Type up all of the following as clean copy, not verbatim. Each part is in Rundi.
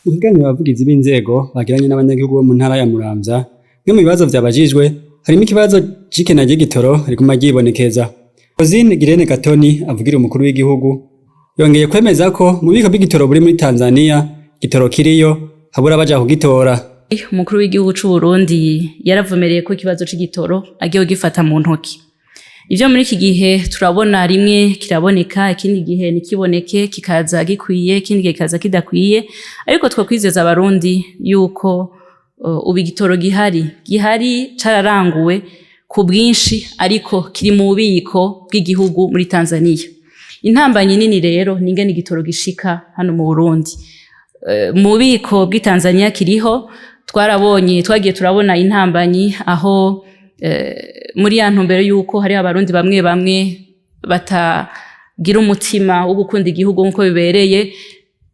Mu kiganiro abavugizi b'inzego bagiranye n'abanyagihugu bo mu ntara ya Muramvya, bimwe mu bibazo vyabajijwe harimo ikibazo c'ikena ry'igitoro riguma ryibonekeza. Rosine Girene Gatoni avugira umukuru w'igihugu yongeye kwemeza ko mu bubiko bw'igitoro buri muri Tanzania igitoro kiriyo habura baja kugitora. Umukuru w'igihugu c'u Burundi yaravumereye ko ikibazo c'igitoro agiye gifata mu ntoki. Ivyo muri iki gihe turabona rimwe kiraboneka, ikindi gihe nikiboneke kikaza gikwiye, ikindi gihe kikaza kidakwiye, ariko twokwizeza abarundi yuko ubu igitoro gihari cararanguwe ku bwinshi, ariko kiri mu bubiko bw'igihugu muri Tanzania. Intambanyi nini rero n'ingene igitoro gishika hano mu Burundi. Mu bubiko bw'i Tanzania kiriho, twagiye turabona intambanyi aho muri ya ntumbero yuko hari abarundi bamwe batagira umutima wo gukunda igihugu nkuko bibereye,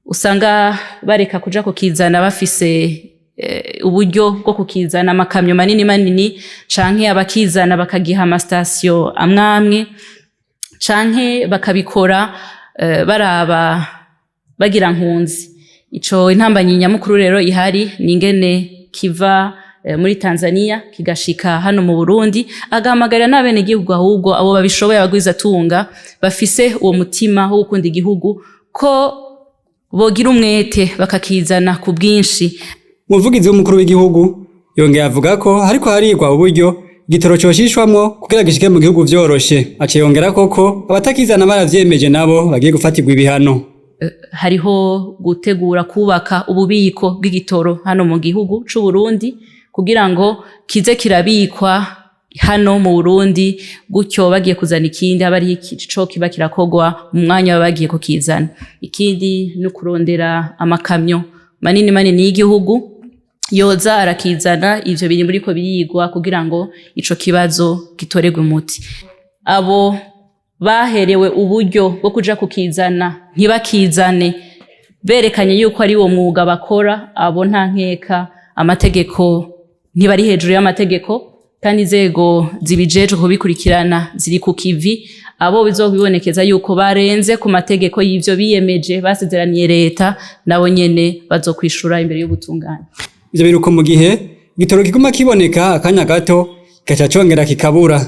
usanga bareka kuja kukizana bafise uburyo bwo kukizana amakamyo manini canke abakizana bakagiha amasitasiyo amwamwe canke bakabikora baraba bagira nkunzi. Ico intambanyi nyamukuru rero ihari n'ingene kiva muri Tanzania kigashika hano mu Burundi, agahamagarira n'abene igihugu ahubwo abo babishoboye abagwiza tunga bafise uwo mutima wo gukunda igihugu ko bogira umwete bakakizana ku bwinshi. Umuvugizi w'umukuru w'igihugu yongeye avuga ko hariko harigwa uburyo igitoro coshishwamwo kugira gishike mu gihugu vyoroshe. Aciye yongera koko abatakizana baravyemeje nabo bagiye gufatirwa ibihano. Hariho gutegura kubaka ububiko bw'igitoro hano mu gihugu c'u Burundi kugira ngo kize kirabikwa hano mu Burundi, gutyo bagiye kuzana ikindi abari ico kiba kirakogwa mu mwanya bagiye kukizana. Ikindi no kurondera amakamyo manini y'igihugu yoza arakizana, ivyo biri muriko birigwa kugira ngo ico kibazo gitoregwe umuti. Abo baherewe uburyo bwo kuja kukizana ntibakizane berekanye yuko ari uwo mwuga bakora, abo nta nkeka amategeko ntibari hejuru y'amategeko, kandi inzego zibijejwe kubikurikirana ziri ku kivi. Abo bizobibonekeza yuko barenze ku mategeko y'ivyo biyemeje basezeraniye leta, nabo nyene bazokwishura imbere y'ubutungane. Ivyo biruko mu gihe igitoro kiguma kiboneka akanya gato gaca congera kikabura.